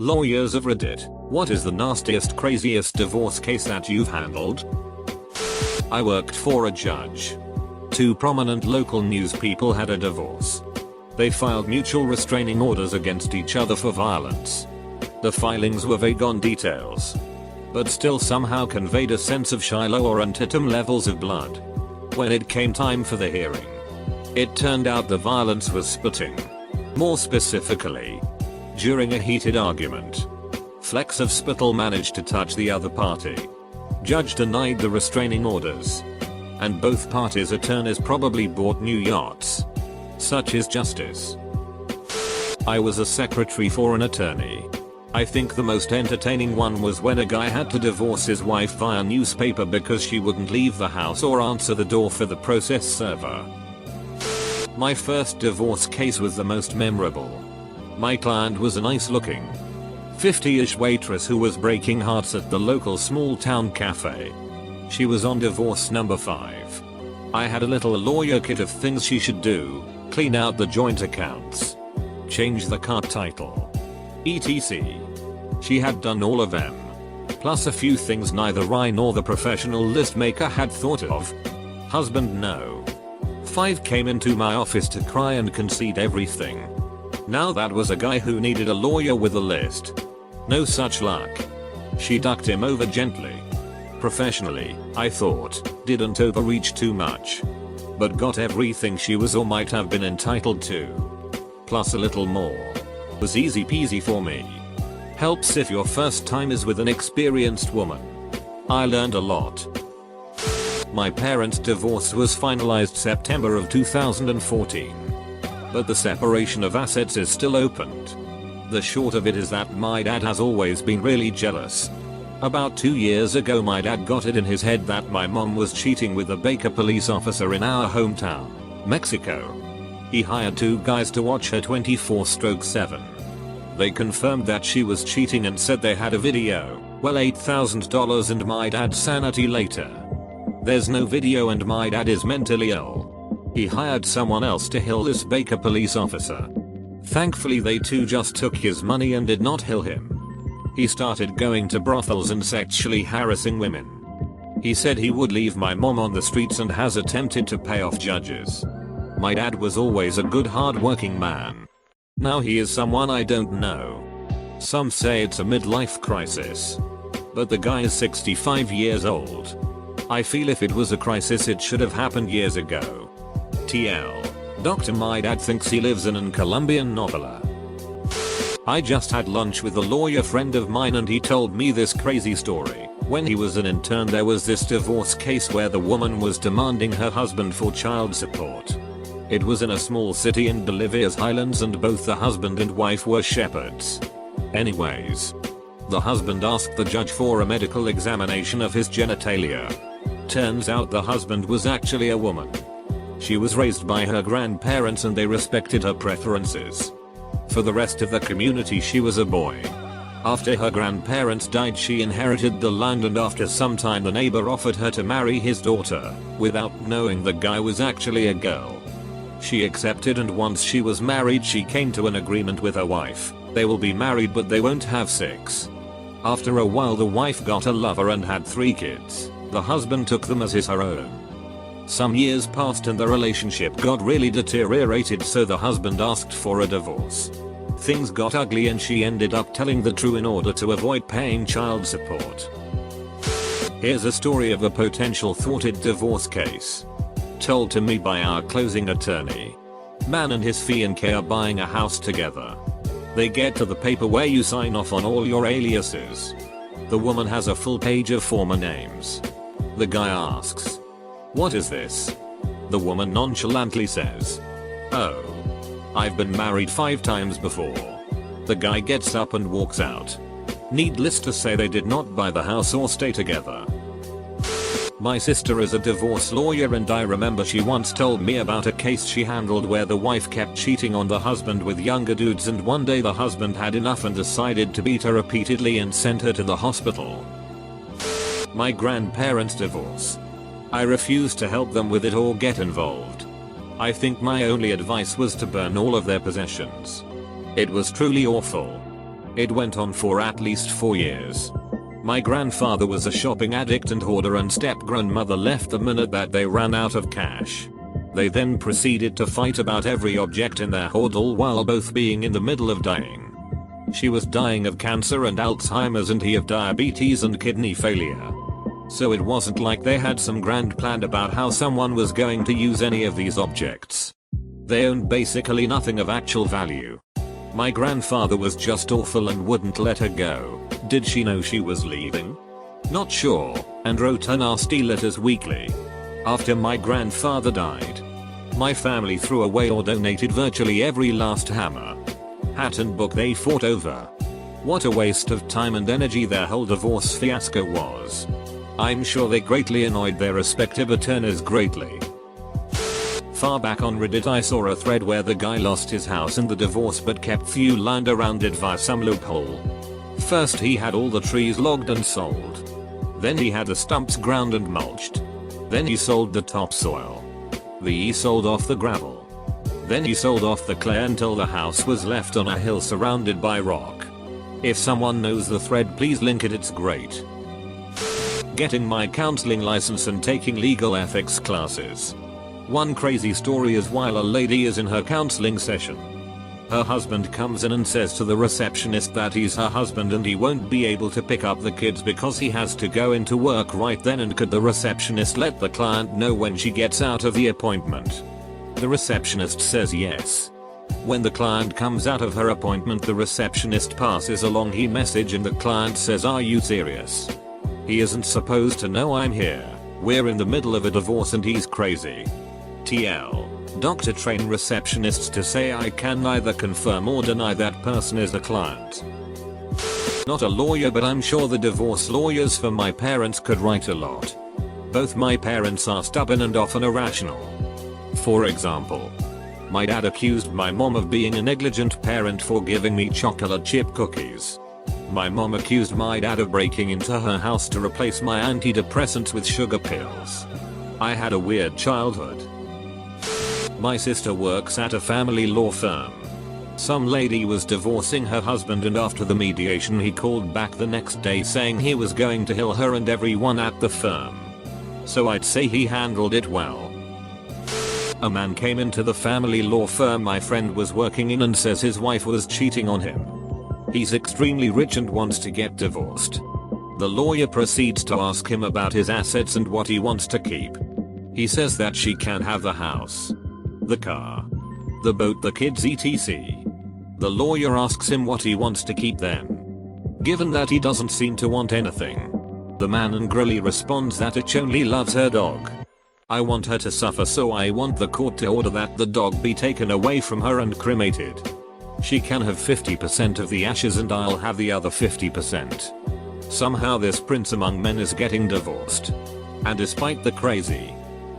Lawyers of Reddit, what is the nastiest, craziest divorce case that you've handled? I worked for a judge. Two prominent local news people had a divorce. They filed mutual restraining orders against each other for violence. The filings were vague on details, but still somehow conveyed a sense of Shiloh or Antietam levels of blood. When it came time for the hearing, it turned out the violence was spitting. More specifically, during a heated argument, flecks of spittle managed to touch the other party. Judge denied the restraining orders, and both parties' attorneys probably bought new yachts. Such is justice. I was a secretary for an attorney. I think the most entertaining one was when a guy had to divorce his wife via newspaper because she wouldn't leave the house or answer the door for the process server. My first divorce case was the most memorable. My client was a nice looking 50-ish waitress who was breaking hearts at the local small town cafe. She was on divorce number 5. I had a little lawyer kit of things she should do: clean out the joint accounts, change the car title, etc. She had done all of them, plus a few things neither I nor the professional list maker had thought of. Husband no. 5 came into my office to cry and concede everything. Now that was a guy who needed a lawyer with a list. No such luck. She ducked him over gently. Professionally, I thought, didn't overreach too much, but got everything she was or might have been entitled to, plus a little more. Was easy peasy for me. Helps if your first time is with an experienced woman. I learned a lot. My parents' divorce was finalized September of 2014. But the separation of assets is still opened. The short of it is that my dad has always been really jealous. About 2 years ago my dad got it in his head that my mom was cheating with a Baker police officer in our hometown, Mexico. He hired 2 guys to watch her 24/7. They confirmed that she was cheating and said they had a video. Well, $8,000 and my dad's sanity later. There's no video and my dad is mentally ill. He hired someone else to hill this Baker police officer. Thankfully they too just took his money and did not hill him. He started going to brothels and sexually harassing women. He said he would leave my mom on the streets and has attempted to pay off judges. My dad was always a good hard-working man. Now he is someone I don't know. Some say it's a midlife crisis, but the guy is 65 years old. I feel if it was a crisis it should have happened years ago. TL. Doctor, my dad thinks he lives in an Colombian novella. I just had lunch with a lawyer friend of mine and he told me this crazy story. When he was an intern there was this divorce case where the woman was demanding her husband for child support. It was in a small city in Bolivia's highlands and both the husband and wife were shepherds. Anyways, the husband asked the judge for a medical examination of his genitalia. Turns out the husband was actually a woman. She was raised by her grandparents and they respected her preferences. For the rest of the community she was a boy. After her grandparents died she inherited the land and after some time the neighbor offered her to marry his daughter, without knowing the guy was actually a girl. She accepted and once she was married she came to an agreement with her wife. They will be married but they won't have sex. After a while the wife got a lover and had 3 kids. The husband took them as her own. Some years passed and the relationship got really deteriorated so the husband asked for a divorce. Things got ugly and she ended up telling the truth in order to avoid paying child support. Here's a story of a potential thwarted divorce case. Told to me by our closing attorney. Man and his fiancée are buying a house together. They get to the paper where you sign off on all your aliases. The woman has a full page of former names. The guy asks, "What is this?" The woman nonchalantly says, "Oh, I've been married 5 times before." The guy gets up and walks out. Needless to say they did not buy the house or stay together. My sister is a divorce lawyer and I remember she once told me about a case she handled where the wife kept cheating on the husband with younger dudes and one day the husband had enough and decided to beat her repeatedly and sent her to the hospital. My grandparents' divorce. I refused to help them with it or get involved. I think my only advice was to burn all of their possessions. It was truly awful. It went on for at least 4 years. My grandfather was a shopping addict and hoarder, and step-grandmother left the minute that they ran out of cash. They then proceeded to fight about every object in their hoard, all while both being in the middle of dying. She was dying of cancer and Alzheimer's, and he of diabetes and kidney failure. So it wasn't like they had some grand plan about how someone was going to use any of these objects. They owned basically nothing of actual value. My grandfather was just awful and wouldn't let her go. Did she know she was leaving? Not sure, and wrote her nasty letters weekly. After my grandfather died, my family threw away or donated virtually every last hammer, hat and book they fought over. What a waste of time and energy their whole divorce fiasco was. I'm sure they greatly annoyed their respective attorneys greatly. Far back on Reddit I saw a thread where the guy lost his house in the divorce but kept few lined around it via some loophole. First he had all the trees logged and sold. Then he had the stumps ground and mulched. Then he sold the topsoil. He sold off the gravel. Then he sold off the clay until the house was left on a hill surrounded by rock. If someone knows the thread, please link it, it's great. Getting my counseling license and taking legal ethics classes. One crazy story is while a lady is in her counseling session, her husband comes in and says to the receptionist that he's her husband and he won't be able to pick up the kids because he has to go into work right then, and could the receptionist let the client know when she gets out of the appointment? The receptionist says yes. When the client comes out of her appointment, the receptionist passes along her message and the client says, "Are you serious? He isn't supposed to know I'm here. We're in the middle of a divorce and he's crazy." TL. Doctor train receptionists to say I can neither confirm or deny that person is a client. Not a lawyer, but I'm sure the divorce lawyers for my parents could write a lot. Both my parents are stubborn and often irrational. For example, my dad accused my mom of being a negligent parent for giving me chocolate chip cookies. My mom accused my dad of breaking into her house to replace my antidepressants with sugar pills. I had a weird childhood. My sister works at a family law firm. Some lady was divorcing her husband, and after the mediation he called back the next day saying he was going to kill her and everyone at the firm. So I'd say he handled it well. A man came into the family law firm my friend was working in and says his wife was cheating on him. He's extremely rich and wants to get divorced. The lawyer proceeds to ask him about his assets and what he wants to keep. He says that she can have the house, the car, the boat, the kids, etc. The lawyer asks him what he wants to keep then. Given that he doesn't seem to want anything, the man angrily responds that it only loves her dog. I want her to suffer, so I want the court to order that the dog be taken away from her and cremated. She can have 50% of the ashes and I'll have the other 50%. Somehow this prince among men is getting divorced. And despite the crazy,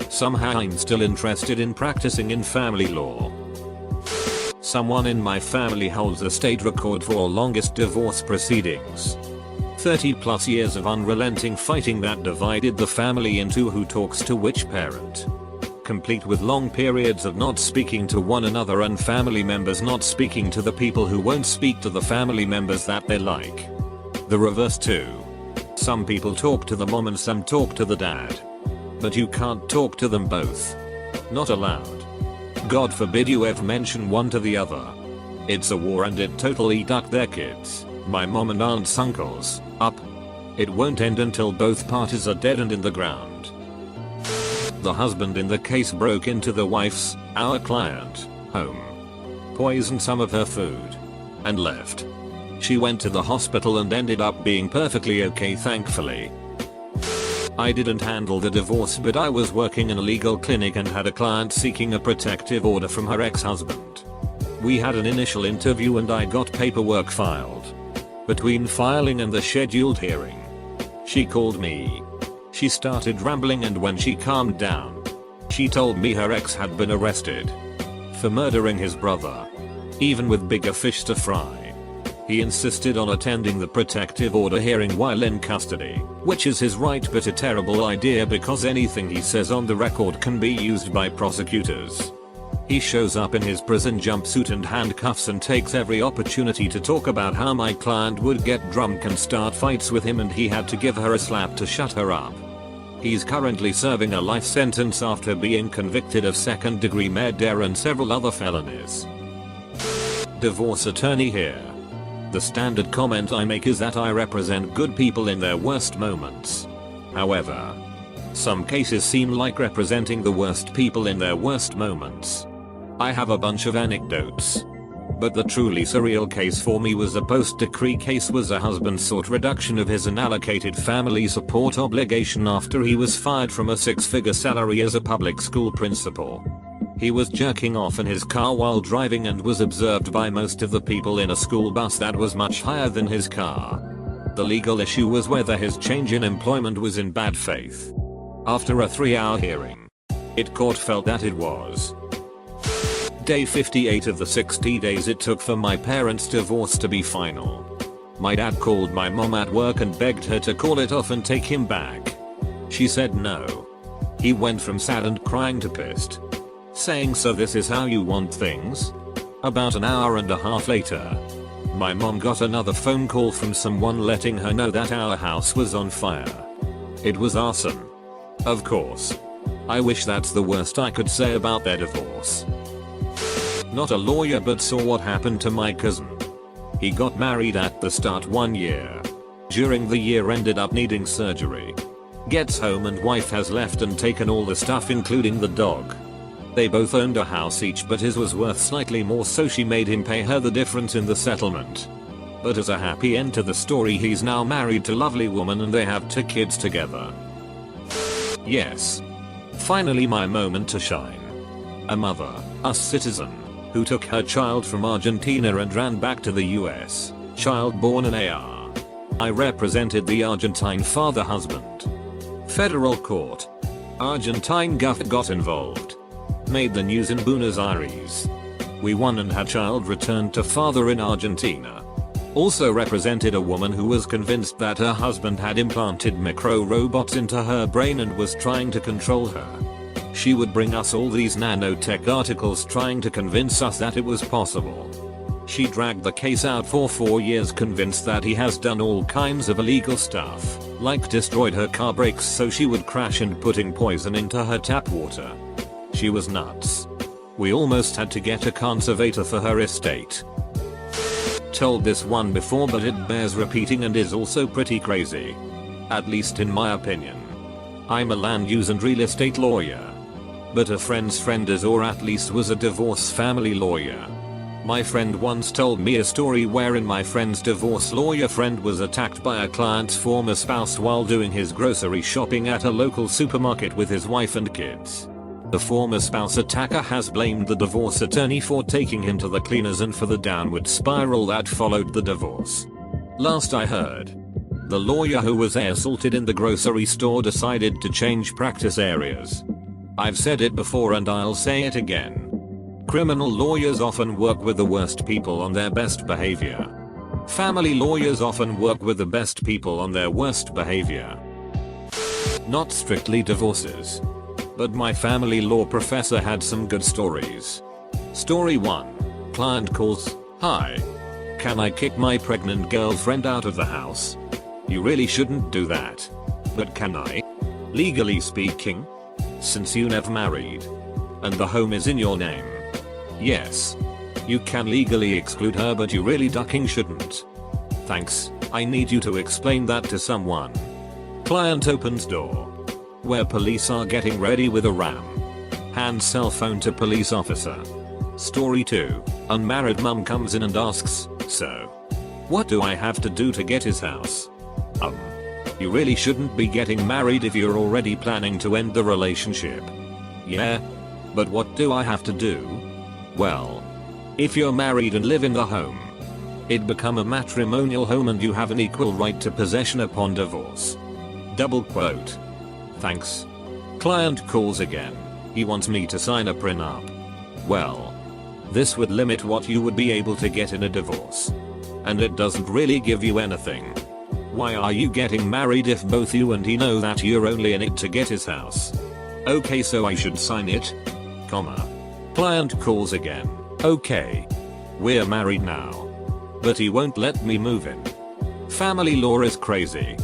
somehow I'm still interested in practicing in family law. Someone in my family holds a state record for longest divorce proceedings. 30 plus years of unrelenting fighting that divided the family into who talks to which parent. Complete with long periods of not speaking to one another and family members not speaking to the people who won't speak to the family members that they like. The reverse too. Some people talk to the mom and some talk to the dad. But you can't talk to them both. Not allowed. God forbid you ever mention one to the other. It's a war and it totally ducked their kids, my mom and aunts, uncles, up. It won't end until both parties are dead and in the ground. The husband in the case broke into the wife's, our client, home, poisoned some of her food, and left. She went to the hospital and ended up being perfectly okay, thankfully. I didn't handle the divorce, but I was working in a legal clinic and had a client seeking a protective order from her ex-husband. We had an initial interview and I got paperwork filed. Between filing and the scheduled hearing, she called me. She started rambling, and when she calmed down, she told me her ex had been arrested for murdering his brother, even with bigger fish to fry. He insisted on attending the protective order hearing while in custody, which is his right but a terrible idea because anything he says on the record can be used by prosecutors. He shows up in his prison jumpsuit and handcuffs and takes every opportunity to talk about how my client would get drunk and start fights with him and he had to give her a slap to shut her up. He's currently serving a life sentence after being convicted of second-degree murder and several other felonies. Divorce attorney here. The standard comment I make is that I represent good people in their worst moments. However, some cases seem like representing the worst people in their worst moments. I have a bunch of anecdotes. But the truly surreal case for me was a post-decree case. Was a husband sought reduction of his unallocated family support obligation after he was fired from a six-figure salary as a public school principal. He was jerking off in his car while driving and was observed by most of the people in a school bus that was much higher than his car. The legal issue was whether his change in employment was in bad faith. After a 3-hour hearing, court felt that it was. Day 58 of the 60 days it took for my parents' divorce to be final. My dad called my mom at work and begged her to call it off and take him back. She said no. He went from sad and crying to pissed, saying, "So this is how you want things?" About an hour and a half later, my mom got another phone call from someone letting her know that our house was on fire. It was arson. Of course. I wish that's the worst I could say about their divorce. Not a lawyer, but saw what happened to my cousin. He got married at the start 1 year. During the year ended up needing surgery. Gets home and wife has left and taken all the stuff including the dog. They both owned a house each, but his was worth slightly more, so she made him pay her the difference in the settlement. But as a happy end to the story, he's now married to a lovely woman and they have 2 kids together. Yes. Finally my moment to shine. A mother, a citizen, who took her child from Argentina and ran back to the US. Child born in AR. I represented the Argentine father husband. Federal court. Argentine government got involved. Made the news in Buenos Aires. We won and had child returned to father in Argentina. Also represented a woman who was convinced that her husband had implanted micro robots into her brain and was trying to control her. She would bring us all these nanotech articles trying to convince us that it was possible. She dragged the case out for 4 years, convinced that he has done all kinds of illegal stuff, like destroyed her car brakes so she would crash and putting poison into her tap water. She was nuts. We almost had to get a conservator for her estate. Told this one before, but it bears repeating and is also pretty crazy. At least in my opinion. I'm a land use and real estate lawyer. But a friend's friend is, or at least was, a divorce family lawyer. My friend once told me a story wherein my friend's divorce lawyer friend was attacked by a client's former spouse while doing his grocery shopping at a local supermarket with his wife and kids. The former spouse attacker has blamed the divorce attorney for taking him to the cleaners and for the downward spiral that followed the divorce. Last I heard, the lawyer who was assaulted in the grocery store decided to change practice areas. I've said it before and I'll say it again. Criminal lawyers often work with the worst people on their best behavior. Family lawyers often work with the best people on their worst behavior. Not strictly divorces. But my family law professor had some good stories. Story 1. Client calls, "Hi. Can I kick my pregnant girlfriend out of the house?" You really shouldn't do that. But can I? Legally speaking? Since you never married. And the home is in your name. Yes. You can legally exclude her, but you really ducking shouldn't. Thanks, I need you to explain that to someone. Client opens door. Where police are getting ready with a ram. Hands cell phone to police officer. Story 2. Unmarried mum comes in and asks, "So, what do I have to do to get his house?" You really shouldn't be getting married if you're already planning to end the relationship. Yeah? But what do I have to do? Well, if you're married and live in the home, it become a matrimonial home and you have an equal right to possession upon divorce. Double quote. Thanks. Client calls again. He wants me to sign a prenup. Well, this would limit what you would be able to get in a divorce. And it doesn't really give you anything. Why are you getting married if both you and he know that you're only in it to get his house? Okay, so I should sign it? Comma. Client calls again. Okay. We're married now. But he won't let me move in. Family law is crazy.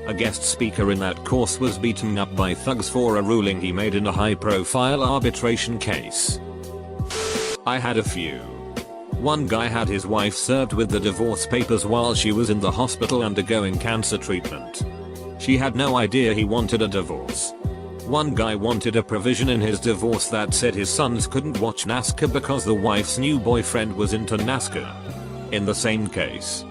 A guest speaker in that course was beaten up by thugs for a ruling he made in a high-profile arbitration case. I had a few. One guy had his wife served with the divorce papers while she was in the hospital undergoing cancer treatment. She had no idea he wanted a divorce. One guy wanted a provision in his divorce that said his sons couldn't watch NASCAR because the wife's new boyfriend was into NASCAR. In the same case,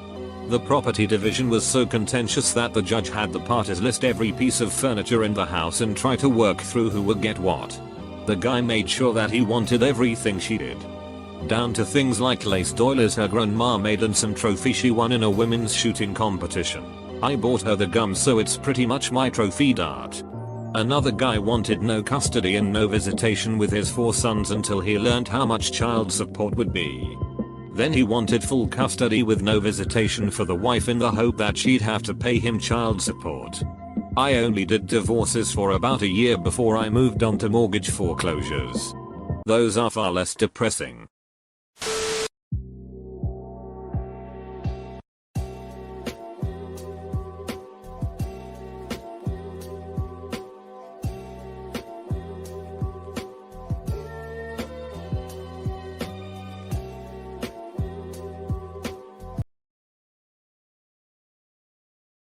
the property division was so contentious that the judge had the parties list every piece of furniture in the house and try to work through who would get what. The guy made sure that he wanted everything she did. Down to things like lace doilies her grown ma made and some trophy she won in a women's shooting competition. I bought her the gum, so it's pretty much my trophy dart. Another guy wanted no custody and no visitation with his 4 sons until he learned how much child support would be. Then he wanted full custody with no visitation for the wife in the hope that she'd have to pay him child support. I only did divorces for about a year before I moved on to mortgage foreclosures. Those are far less depressing.